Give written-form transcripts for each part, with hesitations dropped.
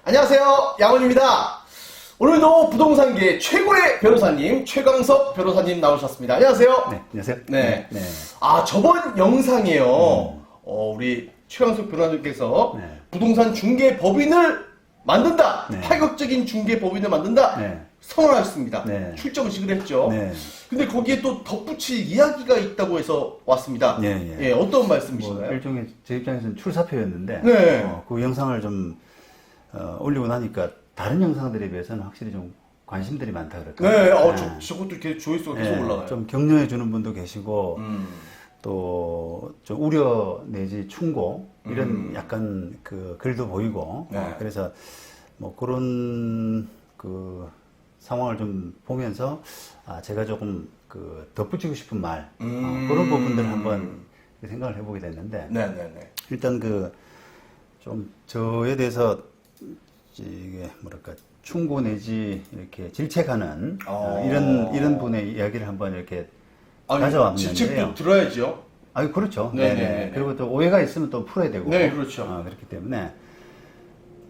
안녕하세요, 양원입니다. 오늘도 부동산계 최고의 변호사님 최광석 변호사님 나오셨습니다. 안녕하세요. 네, 안녕하세요. 네. 네. 저번 영상에요. 우리 최광석 변호사님께서 네. 부동산 중개 법인을 만든다. 네. 파격적인 중개 법인을 만든다. 네. 선언하셨습니다. 네. 출정식을 했죠. 네. 근데 거기에 또 덧붙일 이야기가 있다고 해서 왔습니다. 예. 예, 어떤 말씀이신가요? 일종의 제 입장에서는 출사표였는데 네. 그 영상을 좀 올리고 나니까 다른 영상들에 비해서는 확실히 좀 관심들이 많다 그럴까요? 네, 저것도 이렇게 조회수가 계속 올라가요. 좀 격려해 주는 분도 계시고 또 좀 우려 내지 충고 이런 약간 그 글도 보이고 네. 그래서 뭐 그런 그 상황을 좀 보면서 제가 조금 그 덧붙이고 싶은 말 그런 부분들을 한번 생각을 해보게 됐는데 네네네. 일단 그 좀 저에 대해서 이게 뭐랄까 충고 내지 이렇게 질책하는 이런 분의 이야기를 한번 이렇게 가져왔는데요. 질책도 들어야죠. 그렇죠. 네네. 그리고 또 오해가 있으면 또 풀어야 되고. 네, 그렇죠. 그렇기 때문에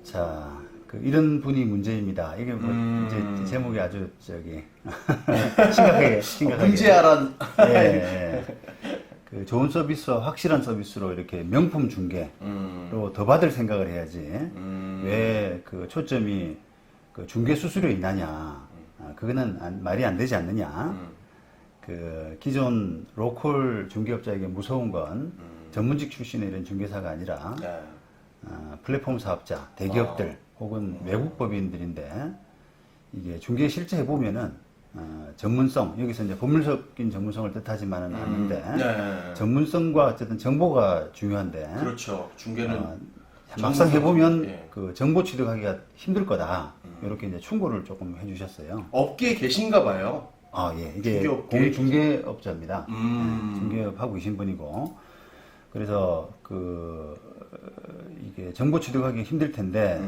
자, 이런 분이 문제입니다. 이게 뭐 이제 제목이 아주 심각하게. 문제아란. 예. 그 좋은 서비스와 확실한 서비스로 이렇게 명품 중개로 더 받을 생각을 해야지. 왜 그 초점이 그 중개 수수료에 있느냐. 그거는 말이 안 되지 않느냐. 그 기존 로컬 중개업자에게 무서운 건 전문직 출신의 이런 중개사가 아니라 플랫폼 사업자, 대기업들 혹은 외국 법인들인데 이게 중개 실제 해보면은 전문성, 여기서 이제 법률적인 전문성을 뜻하지만은 않는데 전문성과 어쨌든 정보가 중요한데 그렇죠. 중개는 막상 해보면 그 정보 취득하기가 힘들 거다. 이렇게 이제 충고를 조금 해주셨어요. 업계에 계신가 봐요. 이게 공중개업자입니다. 중개업 하고 계신 분이고 그래서 이게 정보 취득하기 힘들 텐데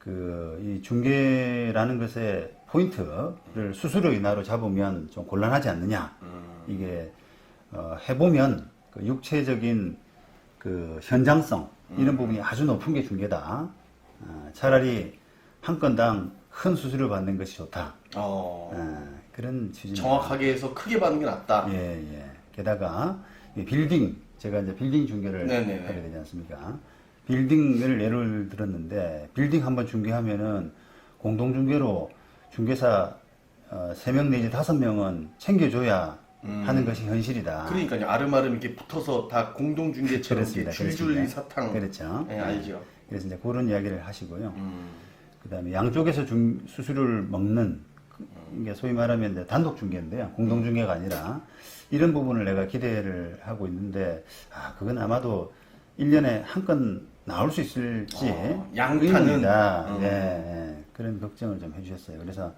이 중개라는 것의 포인트를 수수료 인하로 잡으면 좀 곤란하지 않느냐. 이게 해보면 그 육체적인 그 현장성 이런 부분이 아주 높은 게 중개다. 차라리 한 건당 큰 수수료 받는 것이 좋다. 그런 취지입니다. 정확하게 해서 크게 받는 게 낫다. 예. 게다가 빌딩, 제가 이제 빌딩 중개를 네네네. 하게 되지 않습니까? 빌딩을 예를 들었는데 빌딩 한번 중개하면은 공동 중개로 중개사 3명 내지 5명은 챙겨줘야 하는 것이 현실이다. 그러니까요. 아름아름 이렇게 붙어서 다 공동 중개처럼 이렇게 줄줄이 사탕. 그렇죠. 네, 알죠. 그래서 이제 그런 이야기를 하시고요. 그다음에 양쪽에서 수수료를 먹는 이게 소위 말하면 이제 단독 중개인데요. 공동 중개가 아니라 이런 부분을 내가 기대를 하고 있는데 그건 아마도 1년에 한 건 나올 수 있을지 양타는 그런 걱정을 좀 해주셨어요. 그래서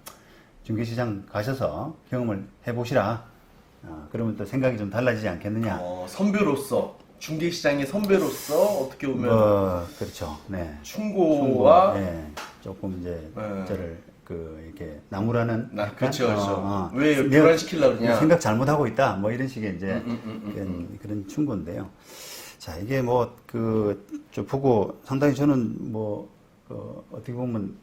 중개시장 가셔서 경험을 해보시라. 그러면 또 생각이 좀 달라지지 않겠느냐. 선배로서 중개시장의 선배로서 어떻게 보면 그렇죠. 네. 충고와 조금 이제 저를 이렇게 나무라는 그렇죠. 왜 불안시키려고 그러냐. 생각 잘못하고 있다. 뭐 이런 식의 이제 그런 충고인데요. 자, 이게 좀 보고 상당히 저는 어떻게 보면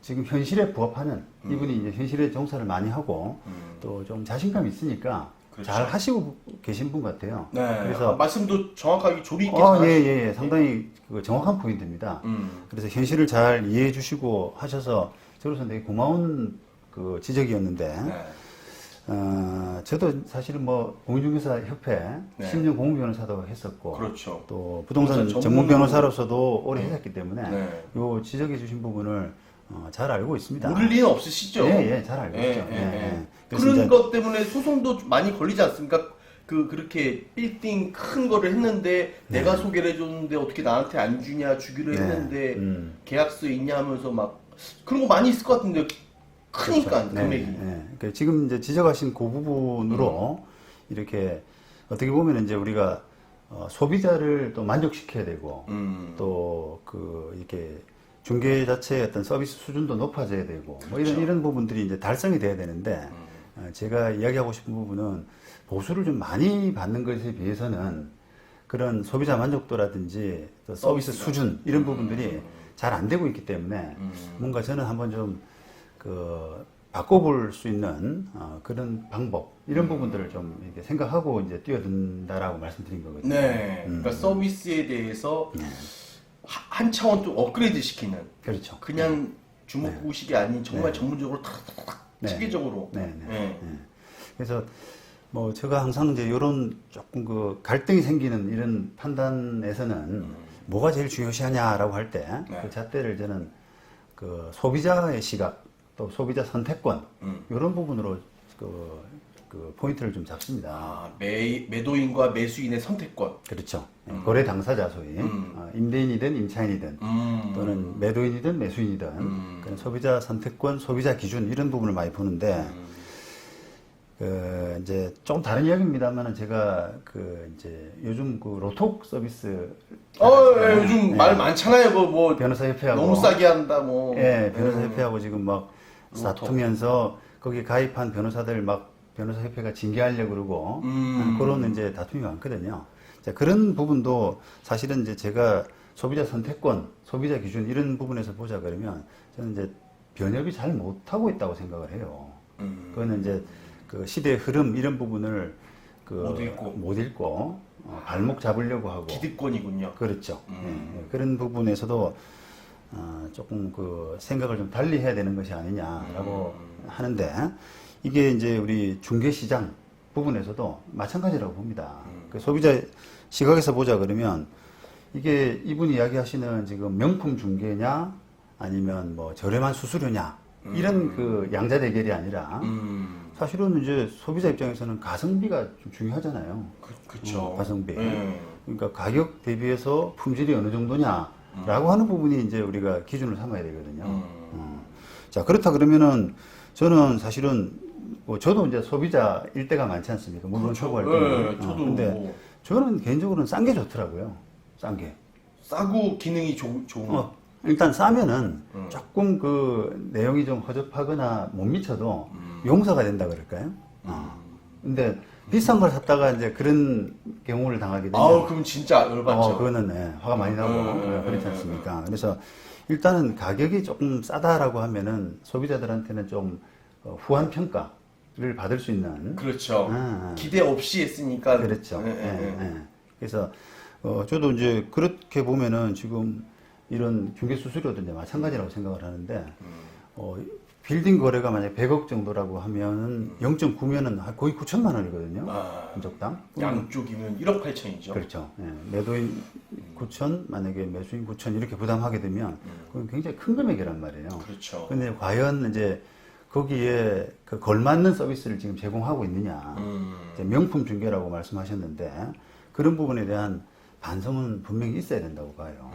지금 현실에 부합하는 이분이 이제 현실에 종사를 많이 하고 또 좀 자신감이 있으니까 그렇죠. 잘 하시고 계신 분 같아요. 네. 그래서 말씀도 정확하게 조리 있게 잘 예. 상당히 정확한 포인트입니다. 그래서 현실을 잘 이해해 주시고 하셔서 저로서는 되게 고마운 지적이었는데 저도 사실은 공인중개사 협회 10년 공무변호사도 했었고 그렇죠. 또 부동산 전문 변호사로서도 오래 했었기 때문에 요 지적해 주신 부분을 잘 알고 있습니다. 모를 리는 없으시죠? 잘 알고 있죠. 그런 것 때문에 소송도 많이 걸리지 않습니까? 그렇게 빌딩 큰 거를 했는데 내가 소개를 해줬는데 어떻게 나한테 안 주냐, 주기로 했는데 계약서에 있냐 하면서 막 그런 거 많이 있을 것 같은데 크니까 그렇죠. 금액이. 그러니까 지금 이제 지적하신 그 부분으로 이렇게 어떻게 보면 이제 우리가 소비자를 또 만족시켜야 되고 또 이렇게 중개 자체의 어떤 서비스 수준도 높아져야 되고 그렇죠. 이런 부분들이 이제 달성이 돼야 되는데 제가 이야기하고 싶은 부분은 보수를 좀 많이 받는 것에 비해서는 그런 소비자 만족도라든지 또 서비스 수준 이런 부분들이 잘 안 되고 있기 때문에 뭔가 저는 한번 좀 바꿔볼 수 있는 그런 방법 이런 부분들을 좀 이렇게 생각하고 이제 뛰어든다라고 말씀드린 거거든요. 네. 그러니까 서비스에 대해서 한 차원 또 업그레이드 시키는. 그렇죠. 그냥 주먹구식이 아닌 정말 전문적으로 탁탁탁 네. 체계적으로. 네. 네. 그래서 뭐 제가 항상 이제 이런 조금 갈등이 생기는 이런 판단에서는 뭐가 제일 중요시하냐라고 할 때 그 잣대를 저는 소비자의 시각 또 소비자 선택권 이런 부분으로 그 포인트를 좀 잡습니다. 아, 매도인과 매수인의 선택권. 그렇죠. 거래 당사자 소위 임대인이든 임차인이든 또는 매도인이든 매수인이든 그런 소비자 선택권, 소비자 기준 이런 부분을 많이 보는데 이제 좀 다른 이야기입니다만은 제가 이제 요즘 로톡 서비스 요즘 말 많잖아요. 뭐 변호사 협회하고 너무 싸게 한다 뭐. 예, 변호사 협회하고 지금 막 다투면서 거기 가입한 변호사들 막 변호사 협회가 징계하려고 그러고 그런 이제 다툼이 많거든요. 자, 그런 부분도 사실은 이제 제가 소비자 선택권, 소비자 기준 이런 부분에서 보자 그러면 저는 이제 변협이 잘 못하고 있다고 생각을 해요. 그거는 이제 그 시대의 흐름 이런 부분을 못 읽고 발목 잡으려고 하고 기득권이군요. 그렇죠. 예, 그런 부분에서도 조금 생각을 좀 달리 해야 되는 것이 아니냐라고 하는데 이게 이제 우리 중개시장 부분에서도 마찬가지라고 봅니다. 그 소비자 시각에서 보자 그러면 이게 이분이 이야기하시는 지금 명품 중개냐 아니면 뭐 저렴한 수수료냐 이런 양자 대결이 아니라 사실은 이제 소비자 입장에서는 가성비가 좀 중요하잖아요. 그렇죠. 가성비. 그러니까 가격 대비해서 품질이 어느 정도냐라고 하는 부분이 이제 우리가 기준을 삼아야 되거든요. 자, 그렇다 그러면은 저는 사실은 저도 이제 소비자일 때가 많지 않습니까? 물건 초과할 때. 저도. 근데 저는 개인적으로는 싼 게 좋더라고요. 싼 게. 싸고 기능이 좋은 거. 일단 싸면은 조금 내용이 좀 허접하거나 못 미쳐도 용서가 된다 그럴까요? 근데 비싼 걸 샀다가 이제 그런 경우를 당하게 되면 그럼 진짜 열받죠. 그거는 화가 많이 나고 그렇지 않습니까? 그래서 일단은 가격이 조금 싸다라고 하면은 소비자들한테는 좀 후한 평가를 받을 수 있는 그렇죠. 기대 없이 했으니까. 그렇죠. 그래서 저도 이제 그렇게 보면은 지금 이런 중개 수수료도 이제 마찬가지라고 생각을 하는데 빌딩 거래가 만약 100억 정도라고 하면은 0.9면은 거의 9천만 원이거든요. 분석당. 양쪽이면 1억 8천이죠. 그렇죠. 매도인 9천, 만약에 매수인 9천 이렇게 부담하게 되면 그건 굉장히 큰 금액이란 말이에요. 그렇죠. 근데 과연 이제 거기에 걸맞는 서비스를 지금 제공하고 있느냐. 이제 명품 중개라고 말씀하셨는데 그런 부분에 대한 반성은 분명히 있어야 된다고 봐요.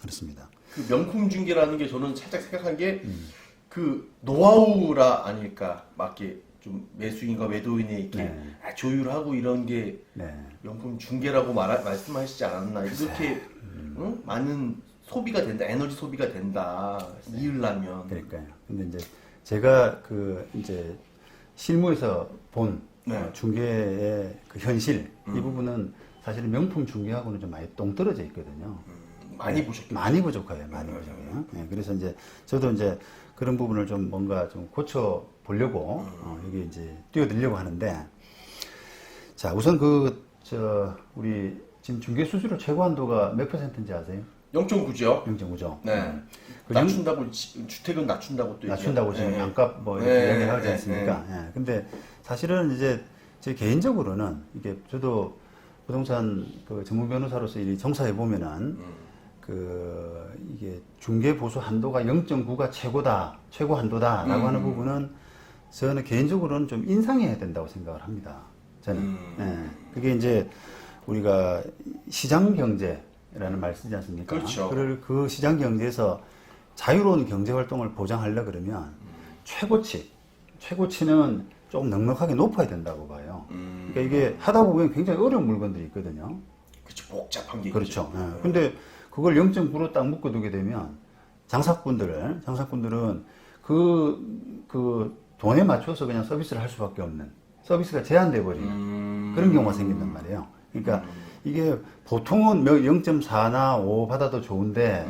그렇습니다. 그 명품 중개라는 게 저는 살짝 생각한 게 노하우라 아닐까. 맞게 좀 매수인과 매도인의 이렇게 조율하고 이런 게 명품 중개라고 말씀하시지 않았나. 이렇게 많은 소비가 된다, 에너지 소비가 된다. 이으려면. 그러니까요. 근데 이제 제가 이제 실무에서 본 중개의 현실 이 부분은 사실은 명품 중개하고는 좀 많이 동떨어져 있거든요. 많이 보셨겠죠? 많이 부족해요. 많이 부족해요. 그래서 이제 저도 이제 그런 부분을 좀 뭔가 좀 고쳐 보려고 여기 이제 뛰어들려고 하는데 자, 우선 우리 지금 중개 수수료 최고 한도가 몇 %인지 아세요? 0.9죠. 0.9죠. 네. 낮춘다고 주택은 낮춘다고 또 낮춘다고 지금 양값 이렇게 이야기를 하지 않습니까? 근데 사실은 이제 제 개인적으로는 이게 저도 부동산 전문 변호사로서 이 정사해 보면은 이게 중개 보수 한도가 0.9가 최고 한도다라고 하는 부분은 저는 개인적으로는 좀 인상해야 된다고 생각을 합니다. 저는. 그게 이제 우리가 시장 경제라는 말 쓰지 않습니까? 그렇죠. 그 시장 경제에서 자유로운 경제 활동을 보장하려 그러면 최고치는 좀 넉넉하게 높아야 된다고 봐요. 그러니까 이게 하다 보면 굉장히 어려운 물건들이 있거든요. 그렇죠. 복잡한 게 그렇죠. 근데 그걸 0.9로 딱 묶어두게 되면 장사꾼들은 그 돈에 맞춰서 그냥 서비스를 할 수밖에 없는 서비스가 제한돼 버리는 그런 경우가 생긴단 말이에요. 그러니까 이게 보통은 0.4나 5 받아도 좋은데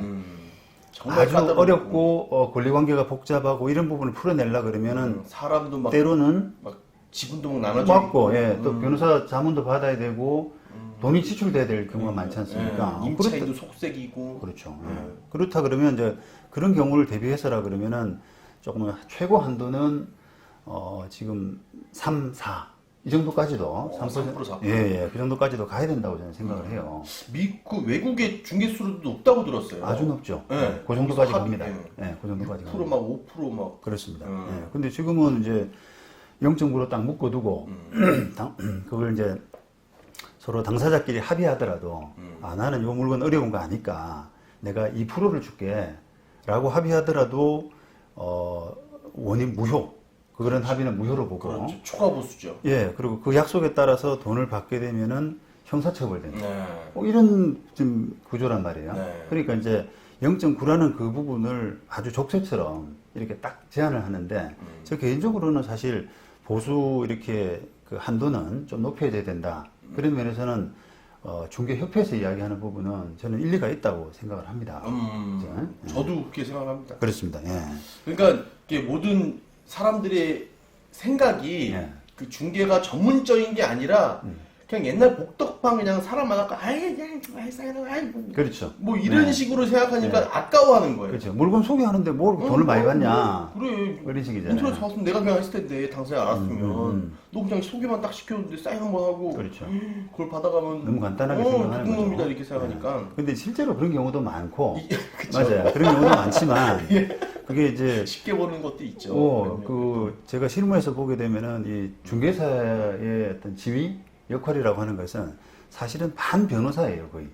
정말 아주 까다롭고. 어렵고 권리관계가 복잡하고 이런 부분을 풀어내려 그러면은 사람도 막 때로는 막 지분도 막 나눠져 맞고, 예, 또 변호사 자문도 받아야 되고 돈이 지출돼야 될 경우가 많지 않습니까? 임차인도 속색이고. 그렇죠. 그렇다 그러면 이제 그런 경우를 대비해서라 그러면은 조금 최고 한도는 지금 3, 4 이 정도까지도 3%, 4%. 예, 그 정도까지도 가야 된다고 저는 생각을 해요. 그 외국의 중개수수료도 높다고 들었어요. 아주 높죠. 네. 그 정도까지 합의, 갑니다. 예, 그 정도까지 6% 막 5% 그렇습니다. 예, 근데 지금은 이제 0.9로 딱 묶어두고 그걸 이제 서로 당사자끼리 합의하더라도 나는 이 물건 어려운 거 아니까 내가 2%를 줄게 라고 합의하더라도 원인 무효 그런 합의는 무효로 보고 그렇죠. 초과보수죠. 예, 그리고 그 약속에 따라서 돈을 받게 되면은 형사처벌됩니다. 네. 이런 지금 구조란 말이에요. 네. 그러니까 이제 0.9라는 그 부분을 아주 족쇄처럼 이렇게 딱 제한을 하는데 저 개인적으로는 사실 보수 이렇게 그 한도는 좀 높여야 된다. 그런 면에서는 중개협회에서 이야기하는 부분은 저는 일리가 있다고 생각을 합니다. 그죠? 저도 그렇게 생각합니다. 그렇습니다. 예. 그러니까 이게 모든 사람들의 생각이 예. 그 중개가 전문적인 게 아니라 그냥 옛날 복덕방 그냥 사람 많아서 아이 그냥 그렇죠. 뭐 이런 네. 식으로 생각하니까 네. 아까워하는 거예요. 그렇죠. 물건 소개하는데 뭘 돈을 많이 받냐. 그래. 이런 식이잖아요. 인터넷 사왔으면 내가 그냥 했을 텐데 당사자 알았으면 너 그냥 소개만 딱 시켰는데 사인 한번 하고 그렇죠. 그걸 받아가면 너무 간단하게 생각하는 나쁜 거죠. 놈이다 이렇게 생각하니까 네. 근데 실제로 그런 경우도 많고 그쵸. 맞아요. 그런 경우도 많지만 그게 이제 쉽게 보는 것도 있죠. 제가 실무에서 보게 되면은 이 중개사의 어떤 지위 역할이라고 하는 것은 사실은 반 변호사예요, 거의.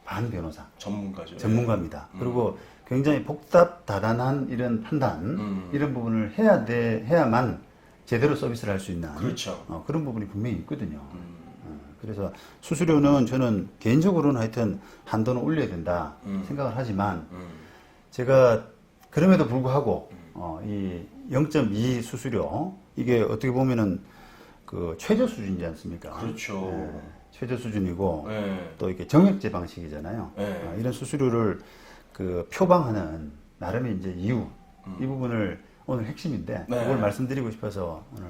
반 변호사. 전문가죠. 전문가입니다. 그리고 굉장히 복잡 다단한 이런 판단, 이런 부분을 해야만 제대로 서비스를 할 수 있는. 그렇죠. 그런 부분이 분명히 있거든요. 그래서 수수료는 저는 개인적으로는 하여튼 한도는 올려야 된다 생각을 하지만 제가 그럼에도 불구하고 이 0.2 수수료 이게 어떻게 보면은 그 최저 수준이지 않습니까? 그렇죠. 예, 최저 수준이고 네. 또 이렇게 정액제 방식이잖아요. 네. 이런 수수료를 그 표방하는 나름의 이제 이유 이 부분을 오늘 핵심인데 네. 그걸 말씀드리고 싶어서 오늘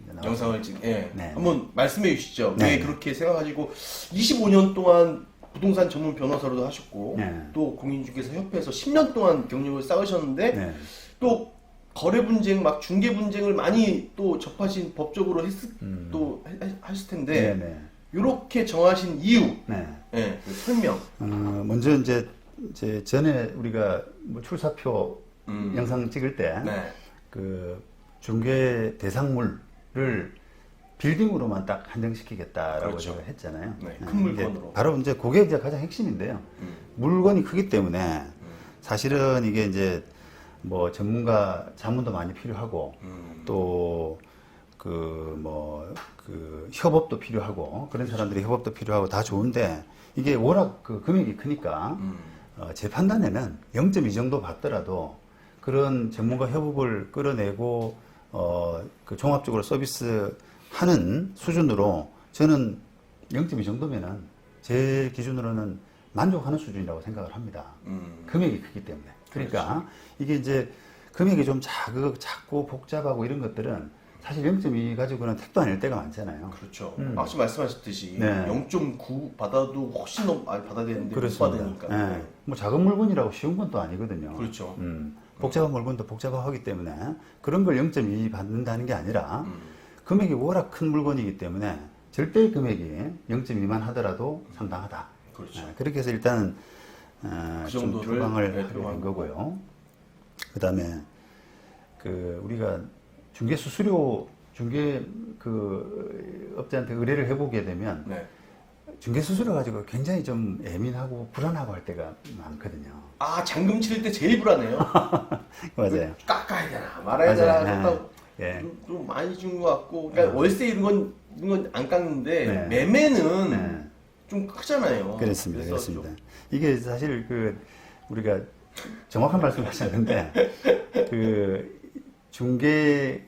이제 나왔습니다. 영상을 네. 네. 한번 말씀해 주시죠. 네. 왜 그렇게 생각하시고 25년 동안 부동산 전문 변호사로도 하셨고 네. 또 공인중개사 협회에서 10년 동안 경력을 쌓으셨는데 네. 또 거래 분쟁 막 중개 분쟁을 많이 또 접하신 법적으로 또 하실 텐데 네, 네. 이렇게 정하신 이유 네. 네, 그 설명 먼저 이제 전에 우리가 뭐 출사표 영상 찍을 때 네. 그 중개 대상물을 빌딩으로만 딱 한정시키겠다라고 그렇죠. 제가 했잖아요. 네, 큰 물건으로. 이제 바로 이제 그게 이제 가장 핵심인데요. 물건이 크기 때문에 사실은 이게 이제 뭐 전문가 자문도 많이 필요하고 또 그 협업도 필요하고 그런 사람들이 협업도 필요하고 다 좋은데 이게 워낙 그 금액이 크니까 제 판단에는 0.2 정도 받더라도 그런 전문가 협업을 끌어내고 그 종합적으로 서비스 하는 수준으로 저는 0.2 정도면은 제 기준으로는 만족하는 수준이라고 생각을 합니다. 금액이 크기 때문에. 그러니까 그렇죠. 이게 이제 금액이 좀 작고 복잡하고 이런 것들은 사실 0.2 가지고는 택도 안 낼 때가 많잖아요. 그렇죠. 아까 말씀하셨듯이 네. 0.9 받아도 훨씬 너무 많이 받아야 되는데 못 그렇습니다. 받으니까. 네. 뭐 작은 물건이라고 쉬운 건 또 아니거든요. 그렇죠. 복잡한 물건도 복잡하기 때문에 그런 걸 0.2 받는다는 게 아니라 금액이 워낙 큰 물건이기 때문에 절대 금액이 0.2만 하더라도 상당하다. 그렇죠. 그렇게 해서 일단 그 좀 정도를 표방을 네, 하게 된 표방하고. 거고요. 그다음에 그 우리가 중개 수수료 중개 그 업자한테 의뢰를 해보게 되면 네. 중개 수수료 가지고 굉장히 좀 예민하고 불안하고 할 때가 많거든요. 아 잔금 치를 때 제일 불안해요. 맞아요. 깎아야 되나 말아야 되나 맞아요. 했다고 예. 좀 많이 준 것 같고 그러니까 월세 이런 건 안 깎는데 네. 매매는 네. 좀 크잖아요. 그렇습니다. 그래서 그렇습니다. 좀 이게 사실 그 우리가 정확한 말씀을 하셨는데 그 중개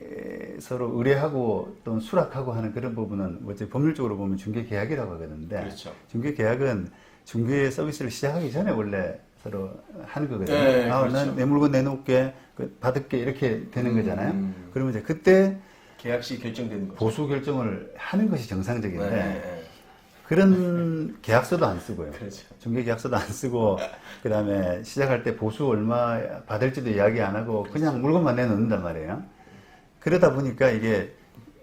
서로 의뢰하고 또는 수락하고 하는 그런 부분은 뭐 이제 법률적으로 보면 중개 계약이라고 하거든요. 그렇죠. 중개 계약은 중개 서비스를 시작하기 전에 원래 서로 하는 거거든요. 네, 아, 그렇죠. 난 내 물건 내놓을게, 받을게 이렇게 되는 거잖아요. 그러면 이제 그때 계약시 결정되는 거죠. 보수 결정을 하는 것이 정상적인데 네. 그런 계약서도 안 쓰고요. 그렇죠. 중개 계약서도 안 쓰고 그다음에 시작할 때 보수 얼마 받을지도 이야기 안 하고 그냥 물건만 내놓는단 말이에요. 그러다 보니까 이게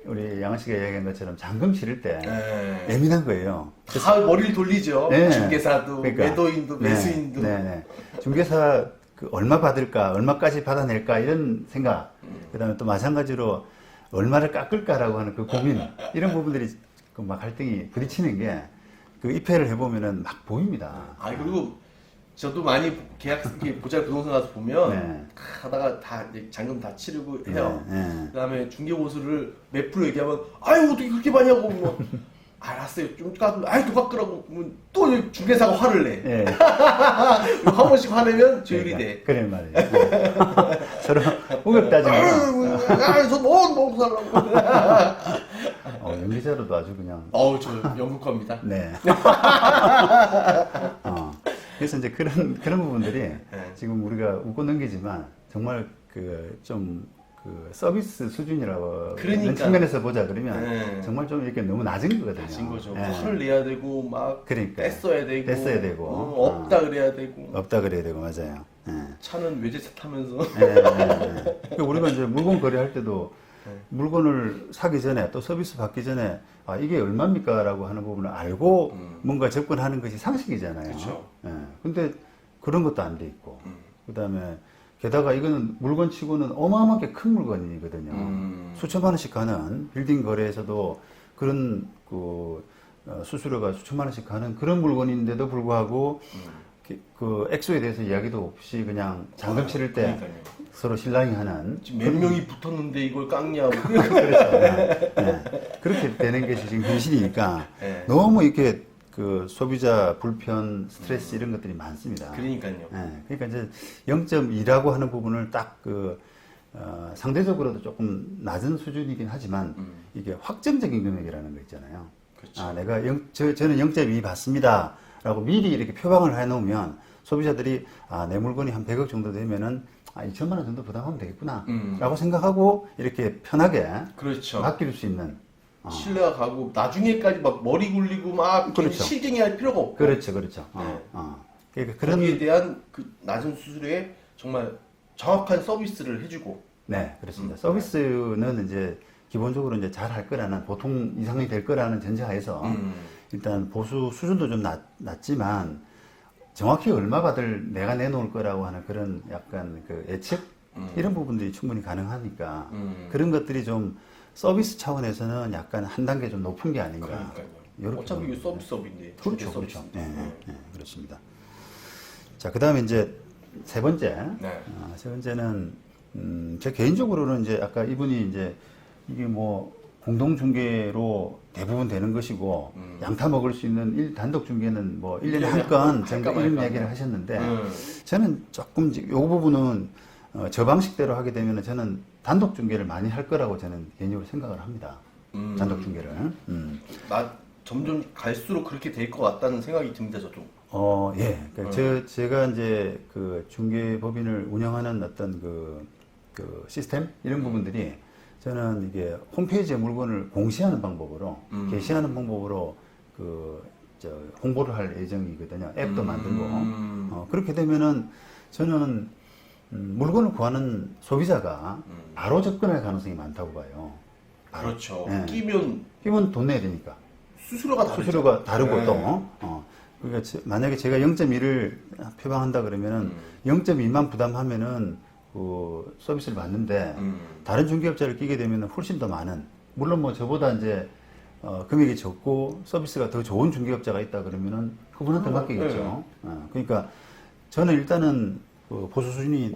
우리 양은 씨가 이야기한 것처럼 잔금 치를 때 네. 예민한 거예요. 다 머리를 돌리죠. 네. 중개사도, 그러니까. 매도인도, 매수인도. 네. 중개사 그 얼마 받을까, 얼마까지 받아낼까 이런 생각. 그다음에 또 마찬가지로 얼마를 깎을까라고 하는 그 고민 이런 부분들이 그 막 갈등이 부딪히는 게 그 입회를 해보면은 막 보입니다. 아, 그리고 저도 많이 계약, 이렇게 보자 부동산 가서 보면 네. 하다가 다 이제 잔금 다 치르고 해요. 네. 그 다음에 중개보수를 몇 프로 얘기하면, 아유, 어떻게 그렇게 많이 하고, 뭐, 알았어요. 좀 깎으면, 아유, 또 깎으라고. 그러면 또 중개사가 화를 내. 네. 한 번씩 화내면 조율이 그러니까, 돼. 그래 말이에요. 서로 우격 따지면 아유, 저뭐 살라고. 연기자로도 아주 그냥 어우, 저 연극가입니다. 네. 그래서 이제 그런 부분들이 지금 우리가 웃고 넘기지만 정말 그 서비스 수준이라고 그러니까. 측면에서 보자 그러면 네. 정말 좀 이렇게 너무 낮은 거거든요. 낮은 거죠. 네. 화를 내야 되고, 막, 그러니까. 떼써야 되고. 떼써야 되고. 없다 그래야 되고. 없다 그래야 되고 맞아요. 네. 차는 외제차 타면서. 그러니까 우리가 이제 물건 거래할 때도 물건을 사기 전에 또 서비스 받기 전에 아 이게 얼마입니까라고 하는 부분을 알고 뭔가 접근하는 것이 상식이잖아요. 그렇죠. 근데 그런 것도 안 돼 있고 그다음에 게다가 이거는 물건치고는 어마어마하게 큰 물건이거든요. 수천만 원씩 가는 빌딩 거래에서도 그런 수수료가 수천만 원씩 가는 그런 물건인데도 불구하고 그 액수에 대해서 이야기도 없이 그냥 잔금 치를 때 그러니까요. 서로 실랑이 하는 지금 몇 명이 붙었는데 이걸 깎냐고. 그렇죠. 네. 그렇게 되는 것이 지금 현실이니까 네. 너무 이렇게 그 소비자 불편, 스트레스 이런 것들이 많습니다. 그러니까요. 그러니까 이제 0.2라고 하는 부분을 딱 상대적으로도 조금 낮은 수준이긴 하지만 이게 확정적인 금액이라는 거 있잖아요. 그렇죠. 아, 내가 저는 0.2 받습니다. 라고 미리 이렇게 표방을 해 놓으면 소비자들이 아, 내 물건이 한 100억 정도 되면은 2천만 원 정도 부담하면 되겠구나. 라고 생각하고 이렇게 편하게 그렇죠. 맡길 수 있는. 신뢰가 가고 나중에까지 막 머리 굴리고 막 그렇죠. 실갱이 할 필요가 없고. 그렇죠. 네. 그러니까 거기에 대한 그 낮은 수수료에 정말 정확한 서비스를 해주고. 네, 그렇습니다. 서비스는 이제 기본적으로 이제 잘 할 거라는 보통 이상이 될 거라는 전제하에서 일단 보수 수준도 좀 낮지만 정확히 얼마 받을 내가 내놓을 거라고 하는 그런 약간 그 예측 이런 부분들이 충분히 가능하니까 그런 것들이 좀 서비스 차원에서는 약간 한 단계 좀 높은 게 아닌가. 그러니까요. 어차피 이게 서비스업인데. 그렇죠, 그렇죠. 네, 그렇습니다. 자, 그 다음에 이제 세 번째. 네. 세 번째는 제 개인적으로는 이제 아까 이분이 이제 이게 뭐 공동중개로 대부분 되는 것이고 양타 먹을 수 있는 단독 중개는 뭐 1년에 한 건 정도 이런 얘기를 하셨는데 저는 조금 이 부분은 저 방식대로 하게 되면 저는 단독 중개를 많이 할 거라고 저는 개인적으로 생각을 합니다. 단독 중개를. 점점 갈수록 그렇게 될 것 같다는 생각이 듭니다, 저도. 예. 그러니까 제가 이제 그 중개법인을 운영하는 어떤 그 시스템 이런 부분들이 저는 이게 홈페이지에 물건을 공시하는 방법으로 게시하는 방법으로 홍보를 할 예정이거든요. 앱도 만들고 그렇게 되면은 저는 물건을 구하는 소비자가 바로 접근할 가능성이 많다고 봐요. 그렇죠. 네. 끼면 돈 내야 되니까 수수료가 다르고 네. 또 그러니까 만약에 제가 0.2를 표방한다 그러면은 0.2만 부담하면은 그 서비스를 받는데 다른 중개업자를 끼게 되면 훨씬 더 많은 물론 뭐 저보다 이제 금액이 적고 서비스가 더 좋은 중개업자가 있다 그러면은 그분한테 맡기겠죠. 그러니까 저는 일단은 그 보수 수준이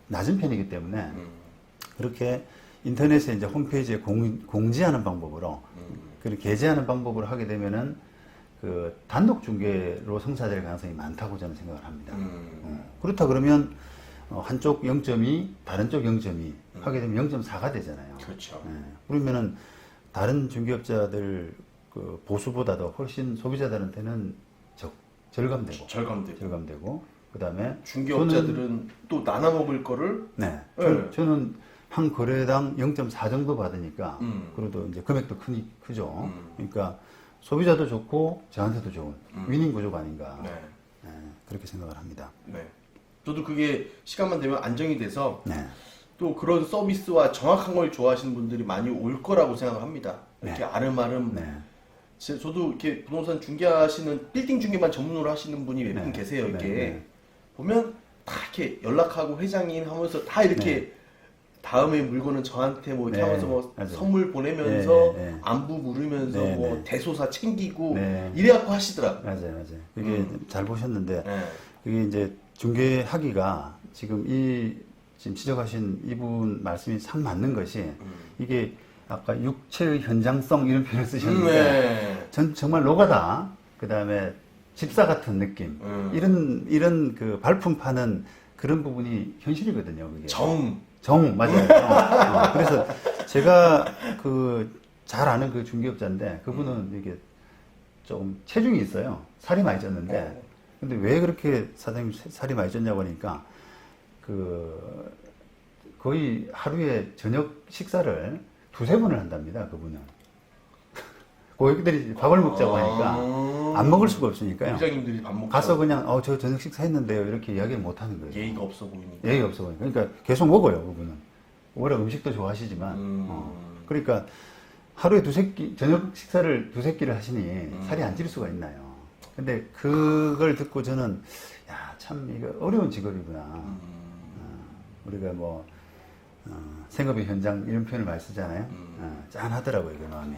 낮은 편이기 때문에 그렇게 인터넷에 이제 홈페이지에 공지하는 방법으로 그리고 게재하는 방법으로 하게 되면은 그 단독 중개로 성사될 가능성이 많다고 저는 생각을 합니다. 그렇다 그러면 한쪽 0.2, 다른 쪽 0.2 하게 되면 0.4가 되잖아요. 그렇죠. 예. 그러면은 다른 중개업자들 그 보수보다도 훨씬 소비자들한테는 절감되고 그다음에 중개업자들은 또 나눠 먹을 거를 네. 네. 저는 한 거래당 0.4 정도 받으니까 그래도 이제 금액도 크죠. 그러니까 소비자도 좋고 저한테도 좋은 위닝 구조가 아닌가. 네. 네, 그렇게 생각을 합니다. 네. 저도 그게 시간만 되면 안정이 돼서 네. 또 그런 서비스와 정확한 걸 좋아하시는 분들이 많이 올 거라고 생각을 합니다. 이렇게 아름아름. 네. 저도 이렇게 부동산 중개하시는 빌딩 중개만 전문으로 하시는 분이 몇 분 계세요. 이렇게 보면 다 이렇게 연락하고 회장님 하면서 다 이렇게 다음에 물건은 저한테 뭐 이렇게 하면서 뭐 맞아요. 선물 보내면서 네. 안부 물으면서 네. 뭐 대소사 챙기고 네. 이래갖고 하시더라고요. 맞아요. 그게 잘 보셨는데 네. 그게 이제 중개하기가 지금 지금 지적하신 이분 말씀이 참 맞는 것이 이게 아까 육체의 현장성 이런 표현을 쓰셨는데 네. 전 정말 노가다 그다음에 집사 같은 느낌 이런 그 발품 파는 그런 부분이 현실이거든요. 그게 정 맞아요. 그래서 제가 그 잘 아는 그 중개업자인데 그분은 이게 좀 체중이 있어요. 살이 많이 쪘는데 근데 왜 그렇게 사장님 살이 많이 쪘냐고 하니까 그 거의 하루에 저녁 식사를 두세 번을 한답니다. 그분은. 고객들이 밥을 먹자고 하니까 안 먹을 수가 없으니까요. 회장님들이 밥 먹고 가서 그냥 저 저녁 식사했는데요 이렇게 이야기를 못 하는 거예요. 예의가 없어 보이니까. 예의가 없어 보이니까. 그러니까 계속 먹어요 그분은. 오히려 음식도 좋아하시지만 그러니까 하루에 저녁 식사를 두세 끼를 하시니 살이 안 찔 수가 있나요? 근데 그걸 듣고 저는 야, 참 이거 어려운 직업이구나. 우리가 뭐 생업의 현장 이런 표현을 많이 쓰잖아요. 짠하더라고요 그 마음이.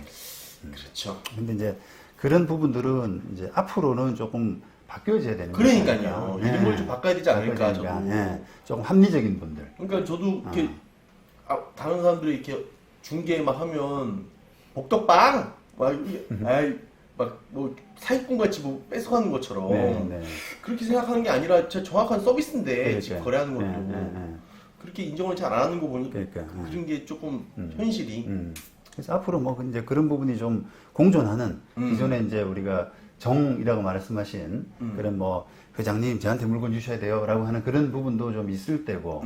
그렇죠. 근데 이제 그런 부분들은 이제 앞으로는 조금 바뀌어져야 되는 거예요. 그러니까요. 이런 걸 좀 바꿔야 되지 않을까 저도. 조금 합리적인 분들. 그러니까 저도 이렇게 다른 사람들이 이렇게 중개 막 하면 복덕빵 막뭐 사기꾼 같이 뭐 뺏어가는 것처럼 그렇게 생각하는 게 아니라 진짜 정확한 서비스인데 지금 거래하는 것도 그렇게 인정을 잘 안 하는 거 보니까 그런 게 조금 현실이. 그래서 앞으로 뭐 이제 그런 부분이 좀 공존하는 기존에 이제 우리가 정이라고 말씀하신 그런 뭐 회장님 저한테 물건 주셔야 돼요라고 하는 그런 부분도 좀 있을 때고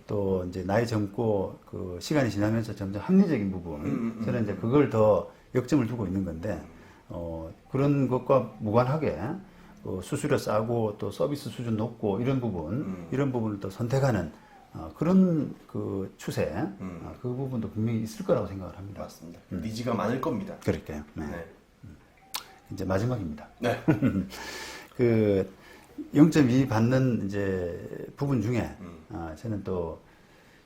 또 이제 나이 젊고 그 시간이 지나면서 점점 합리적인 부분 저는 이제 그걸 더 역점을 두고 있는 건데 그런 것과 무관하게 수수료 싸고 또 서비스 수준 높고 이런 부분을 또 선택하는 그런 그 추세 그 부분도 분명히 있을 거라고 생각을 합니다. 맞습니다. 니즈가 많을 겁니다. 그럴게요. 네. 이제 마지막입니다. 네. 그 0.2 받는 이제 부분 중에 저는 또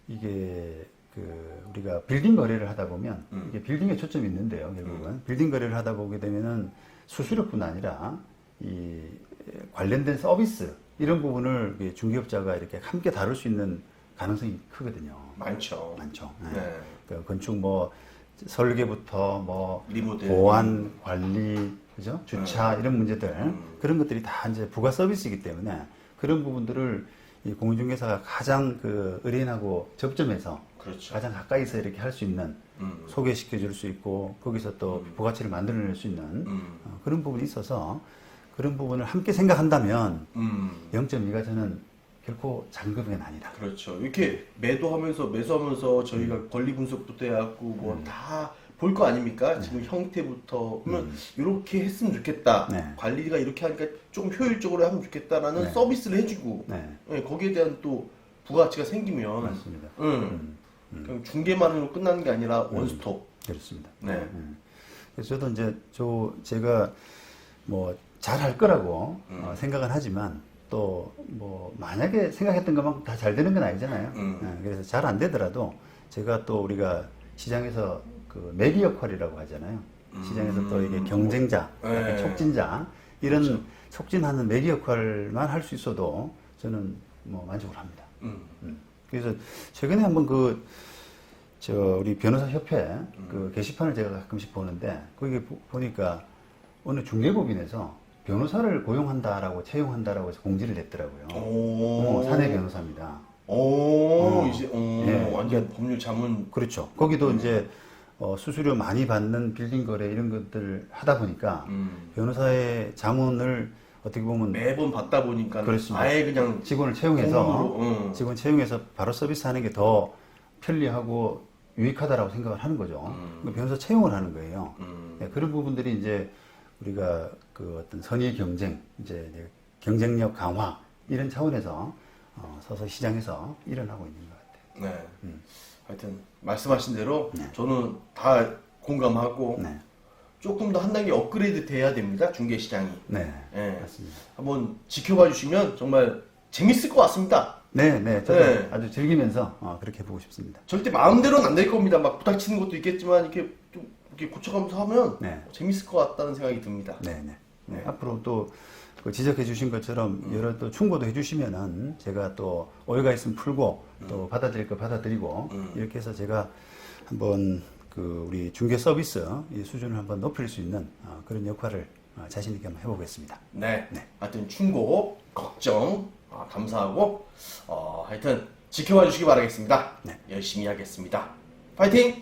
이게 그 우리가 빌딩 거래를 하다 보면 이게 빌딩에 초점이 있는데요. 결국은 빌딩 거래를 하다 보게 되면은 수수료뿐 아니라 이 관련된 서비스 이런 부분을 중개업자가 이렇게 함께 다룰 수 있는 가능성이 크거든요. 많죠. 네. 그 건축 뭐 설계부터 뭐 리모델, 보안 관리, 그죠? 주차 이런 문제들 그런 것들이 다 이제 부가 서비스이기 때문에 그런 부분들을 이 공인중개사가 가장 그 의뢰인하고 접점해서 그렇죠. 가장 가까이서 이렇게 할 수 있는 소개시켜 줄 수 있고 거기서 또 부가치를 만들어낼 수 있는 그런 부분이 있어서 그런 부분을 함께 생각한다면 0.2가 저는 결코 작은 금액은 아니다. 그렇죠. 이렇게 매수하면서 저희가 권리 분석부터 해갖고 뭐 다 볼 거 아닙니까? 지금 형태부터 그러면 이렇게 했으면 좋겠다. 관리가 이렇게 하니까 좀 효율적으로 하면 좋겠다라는 서비스를 해주고 거기에 대한 또 부가치가 생기면 맞습니다. 그냥 중개만으로 끝나는 게 아니라 원스톱. 그렇습니다. 네. 그래서 저도 이제 제가 뭐 잘할 거라고 생각은 하지만 또 뭐 만약에 생각했던 것만큼 다 잘 되는 건 아니잖아요. 그래서 잘 안 되더라도 제가 또 우리가 시장에서 그 매기 역할이라고 하잖아요. 시장에서 또 이게 경쟁자, 촉진자 이런 그렇죠. 촉진하는 매기 역할만 할 수 있어도 저는 뭐 만족을 합니다. 그래서 최근에 한번 우리 변호사 협회 그 게시판을 제가 가끔씩 보는데 거기 보니까 어느 중개법인에서 변호사를 고용한다라고 채용한다라고 해서 공지를 냈더라고요. 사내 변호사입니다. 이제 예. 완전 법률 자문. 그렇죠. 거기도 이제 수수료 많이 받는 빌딩 거래 이런 것들 하다 보니까 변호사의 자문을 어떻게 보면 매번 받다 보니까 그렇습니다. 아예 그냥 직원을 채용해서 공으로, 직원 채용해서 바로 서비스하는 게 더 편리하고 유익하다라고 생각을 하는 거죠. 변호사 채용을 하는 거예요. 네, 그런 부분들이 이제 우리가 그 어떤 선의 경쟁, 이제 경쟁력 강화 이런 차원에서 서서 시장에서 일어나고 있는 것 같아요. 네. 하여튼 말씀하신 대로 저는 다 공감하고 네. 조금 더 한 단계 업그레이드 돼야 됩니다. 중개 시장이. 네, 예. 맞습니다. 한번 지켜봐 주시면 정말 재밌을 것 같습니다. 네, 네, 저도 네. 아주 즐기면서 그렇게 보고 싶습니다. 절대 마음대로는 안 될 겁니다. 막 부닥치는 것도 있겠지만 이렇게 좀 이렇게 고쳐가면서 하면 네. 재밌을 것 같다는 생각이 듭니다. 네, 네. 네. 앞으로 또 그 지적해 주신 것처럼 여러 또 충고도 해 주시면은 제가 또 오해가 있으면 풀고 또 받아들일 거 받아들이고 이렇게 해서 제가 한번 그 우리 중개 서비스 이 수준을 한번 높일 수 있는 그런 역할을 자신 있게 한번 해보겠습니다. 네. 네. 하여튼 충고, 걱정 감사하고 하여튼 지켜봐 주시기 바라겠습니다. 네. 열심히 하겠습니다. 파이팅!